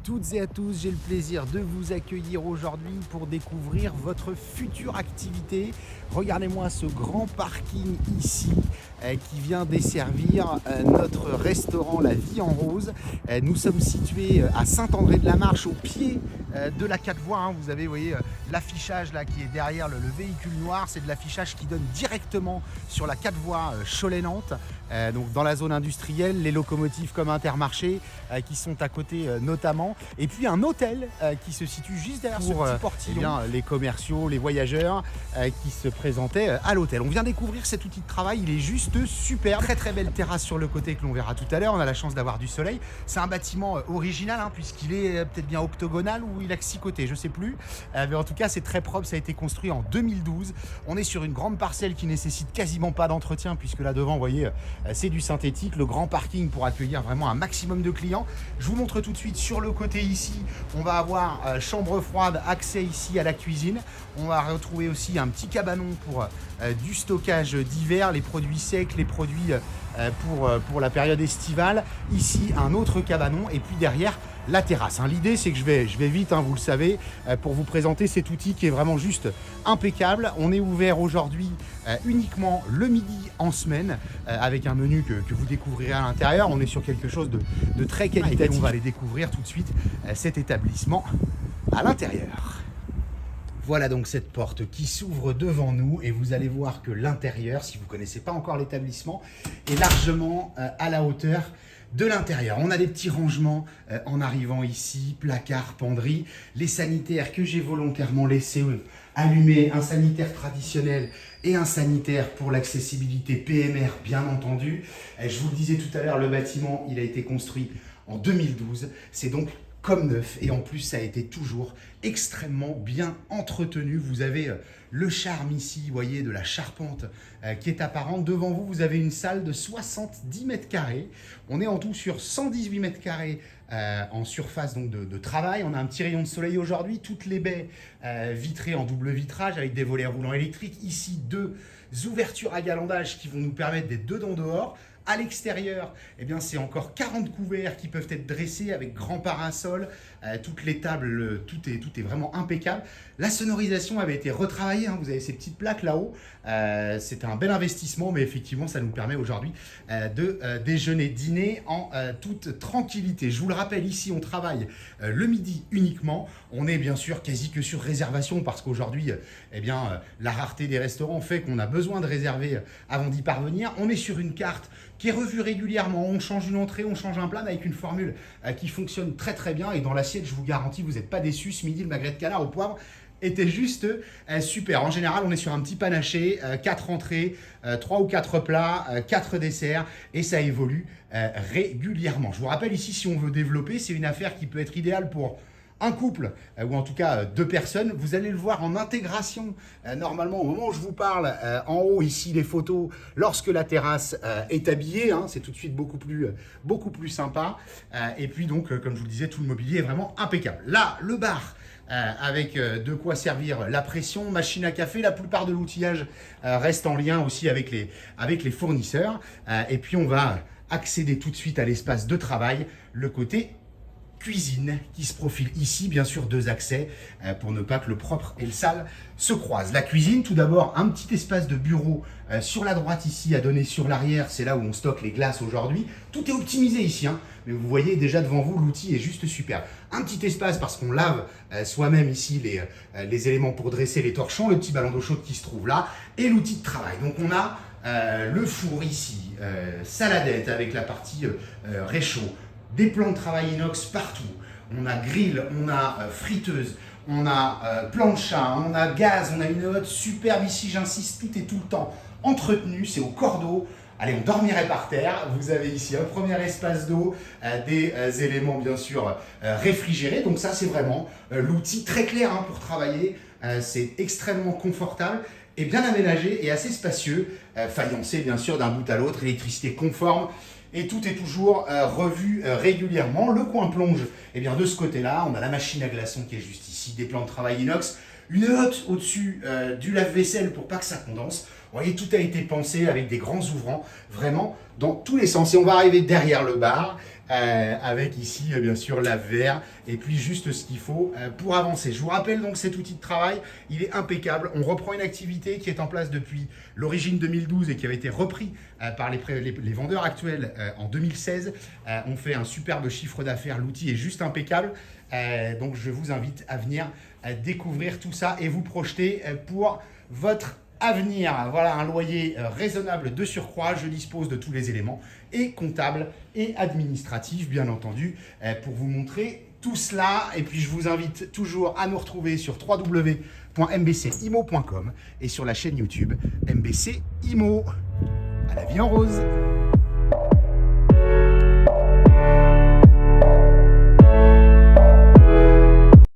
toutes et à tous, j'ai le plaisir de vous accueillir aujourd'hui pour découvrir votre future activité. Regardez-moi ce grand parking ici qui vient desservir notre restaurant La Vie en Rose. Nous sommes situés à Saint-André-de-la-Marche, au pied de la 4 voies. Vous avez, vous voyez, l'affichage là qui est derrière le véhicule noir. C'est de l'affichage qui donne directement sur la 4 voies Cholet-Nantes. Donc dans la zone industrielle, les locomotives comme Intermarché qui sont à côté notamment. Et puis un hôtel qui se situe juste derrière ce petit portillon. Les commerciaux, les voyageurs qui se présentaient à l'hôtel. On vient découvrir cet outil de travail, il est juste super. Très très belle terrasse sur le côté que l'on verra tout à l'heure. On a la chance d'avoir du soleil. C'est un bâtiment original puisqu'il est peut-être bien octogonal ou il a que 6 côtés, je sais plus. Mais en tout cas c'est très propre, ça a été construit en 2012. On est sur une grande parcelle qui nécessite quasiment pas d'entretien puisque là devant, vous voyez, c'est du synthétique. Le grand parking pour accueillir vraiment un maximum de clients. Je vous montre tout de suite sur le côté ici, on va avoir chambre froide, accès ici à la cuisine. On va retrouver aussi un petit cabanon pour du stockage d'hiver, les produits secs, les produits pour la période estivale. Ici, un autre cabanon et puis derrière, la terrasse. L'idée, c'est que je vais vite, vous le savez, pour vous présenter cet outil qui est vraiment juste impeccable. On est ouvert aujourd'hui uniquement le midi en semaine avec un menu que vous découvrirez à l'intérieur. On est sur quelque chose de très qualitatif. On va aller découvrir tout de suite cet établissement à l'intérieur. Voilà donc cette porte qui s'ouvre devant nous et vous allez voir que l'intérieur, si vous ne connaissez pas encore l'établissement, est largement à la hauteur de l'intérieur. On a des petits rangements en arrivant ici, placards, penderies, les sanitaires que j'ai volontairement laissés allumés, un sanitaire traditionnel et un sanitaire pour l'accessibilité PMR bien entendu. Je vous le disais tout à l'heure, le bâtiment il a été construit en 2012, c'est donc comme neuf et en plus ça a été toujours extrêmement bien entretenu. Vous avez le charme ici, vous voyez, de la charpente qui est apparente. Devant vous, vous avez une salle de 70 mètres carrés. On est en tout sur 118 mètres carrés en surface donc de travail. On a un petit rayon de soleil aujourd'hui, toutes les baies vitrées en double vitrage avec des volets roulants électriques. Ici, deux ouvertures à galandage qui vont nous permettre d'être dedans dehors. À l'extérieur, c'est encore 40 couverts qui peuvent être dressés avec grand parasol, toutes les tables, tout est vraiment impeccable. La sonorisation avait été retravaillée, vous avez ces petites plaques là-haut. C'était un bel investissement, mais effectivement, ça nous permet aujourd'hui de déjeuner, dîner en toute tranquillité. Je vous le rappelle, ici, on travaille le midi uniquement. On est bien sûr quasi que sur réservation parce qu'aujourd'hui, la rareté des restaurants fait qu'on a besoin de réserver avant d'y parvenir. On est sur une carte qui est revue régulièrement. On change une entrée, on change un plat avec une formule qui fonctionne très très bien. Et dans l'assiette, je vous garantis, vous n'êtes pas déçus. Ce midi, le magret de canard au poivre était juste super. En général, on est sur un petit panaché, 4 entrées, 3 ou 4 plats, 4 desserts et ça évolue régulièrement. Je vous rappelle ici, si on veut développer, c'est une affaire qui peut être idéale pour un couple, ou en tout cas 2 personnes. Vous allez le voir en intégration, normalement au moment où je vous parle, en haut ici les photos, lorsque la terrasse est habillée, c'est tout de suite beaucoup plus sympa. Et puis donc, comme je vous le disais, tout le mobilier est vraiment impeccable. Là, le bar, avec de quoi servir la pression, machine à café, la plupart de l'outillage reste en lien aussi avec les fournisseurs. Et puis on va accéder tout de suite à l'espace de travail, le côté cuisine qui se profile ici, bien sûr 2 accès pour ne pas que le propre et le sale se croisent. La cuisine, tout d'abord, un petit espace de bureau sur la droite ici à donner sur l'arrière, c'est là où on stocke les glaces aujourd'hui. Tout est optimisé ici, mais vous voyez déjà devant vous, l'outil est juste super. Un petit espace parce qu'on lave soi-même ici les éléments pour dresser les torchons, le petit ballon d'eau chaude qui se trouve là et l'outil de travail. Donc on a le four ici, saladette avec la partie réchaud, des plans de travail inox partout. On a grill, on a friteuse, on a plancha, on a gaz, on a une hotte superbe ici, j'insiste, tout est tout le temps entretenu, c'est au cordeau. Allez, on dormirait par terre. Vous avez ici un premier espace d'eau, des éléments bien sûr réfrigérés. Donc ça, c'est vraiment l'outil très clair pour travailler. C'est extrêmement confortable et bien aménagé et assez spacieux. Faïencé bien sûr d'un bout à l'autre, électricité conforme. Et tout est toujours revu régulièrement. Le coin plonge, de ce côté-là, on a la machine à glaçons qui est juste ici, des plans de travail inox, une hotte au-dessus du lave-vaisselle pour pas que ça condense. Vous voyez, tout a été pensé avec des grands ouvrants, vraiment dans tous les sens. Et on va arriver derrière le bar, avec ici bien sûr lave-verre et puis juste ce qu'il faut pour avancer. Je vous rappelle donc cet outil de travail, il est impeccable. On reprend une activité qui est en place depuis l'origine 2012 et qui avait été repris par les vendeurs actuels en 2016. On fait un superbe chiffre d'affaires, l'outil est juste impeccable. Donc je vous invite à venir découvrir tout ça et vous projeter pour votre avenir. Voilà un loyer raisonnable de surcroît. Je dispose de tous les éléments et comptables et administratifs bien entendu pour vous montrer tout cela. Et puis je vous invite toujours à nous retrouver sur www.mbcimo.com et sur la chaîne YouTube MBC Imo. À la vie en rose.